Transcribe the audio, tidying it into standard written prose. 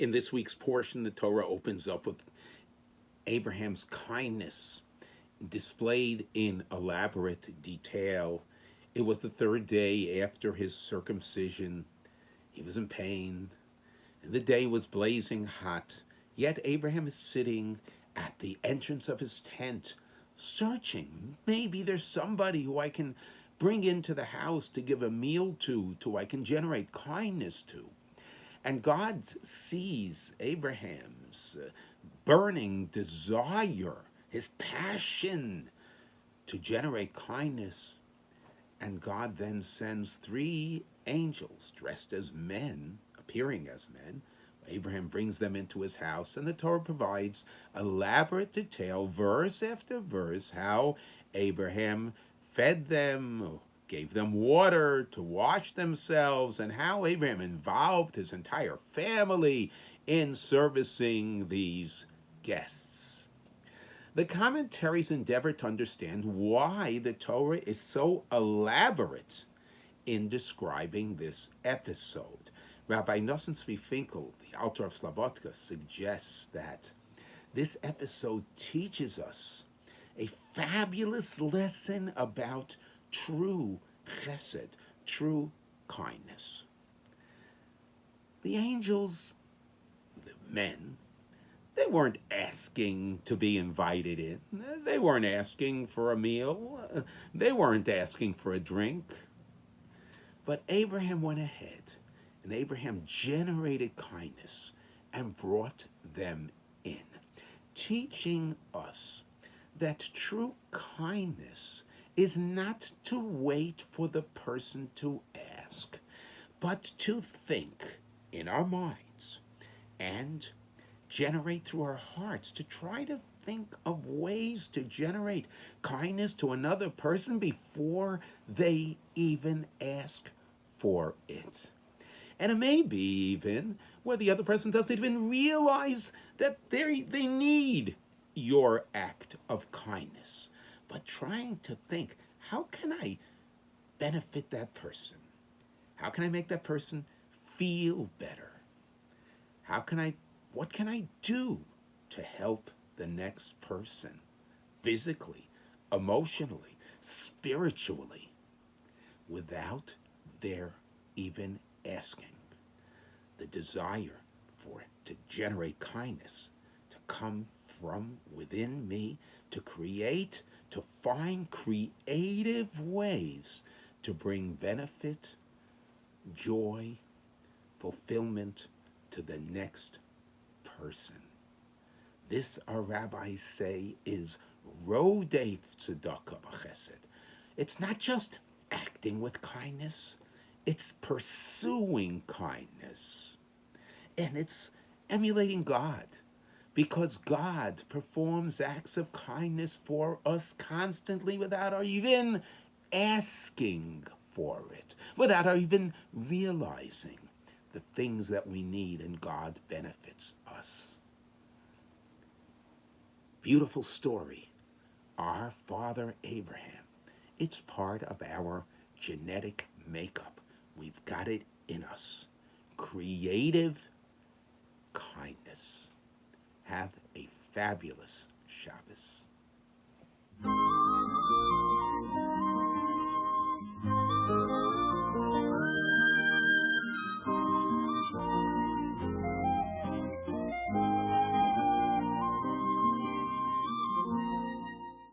In this week's portion, the Torah opens up with Abraham's kindness displayed in elaborate detail. It was the third day after his circumcision. He was in pain, and the day was blazing hot. Yet Abraham is sitting at the entrance of his tent, searching. Maybe there's somebody who I can bring into the house to give a meal to I can generate kindness to. And God sees Abraham's burning desire, his passion to generate kindness. And God then sends 3 angels dressed as men, appearing as men. Abraham brings them into his house, and the Torah provides elaborate detail, verse after verse, how Abraham fed them, gave them water to wash themselves, and how Abraham involved his entire family in servicing these guests. The commentaries endeavor to understand why the Torah is so elaborate in describing this episode. Rabbi Nosson Tzvi Finkel, the author of Slavotka, suggests that this episode teaches us a fabulous lesson about true chesed, true kindness. The angels, the men, they weren't asking to be invited in. They weren't asking for a meal. They weren't asking for a drink. But Abraham went ahead, and Abraham generated kindness and brought them in, teaching us that true kindness is not to wait for the person to ask, but to think in our minds and generate through our hearts, to try to think of ways to generate kindness to another person before they even ask for it. And it may be even where the other person doesn't even realize that they need your act of kindness, but trying to think, how can I benefit that person? How can I make that person feel better? What can I do to help the next person physically, emotionally, spiritually, without their even asking? The desire for it to generate kindness, to come from within me, to find creative ways to bring benefit, joy, fulfillment to the next person. This, our rabbis say, is rodef tzedakah b'chesed. It's not just acting with kindness, it's pursuing kindness. And it's emulating God, because God performs acts of kindness for us constantly without our even asking for it, without our even realizing the things that we need, and God benefits us. Beautiful story. Our father Abraham. It's part of our genetic makeup. We've got it in us. Creative kindness. Have a fabulous Shabbos.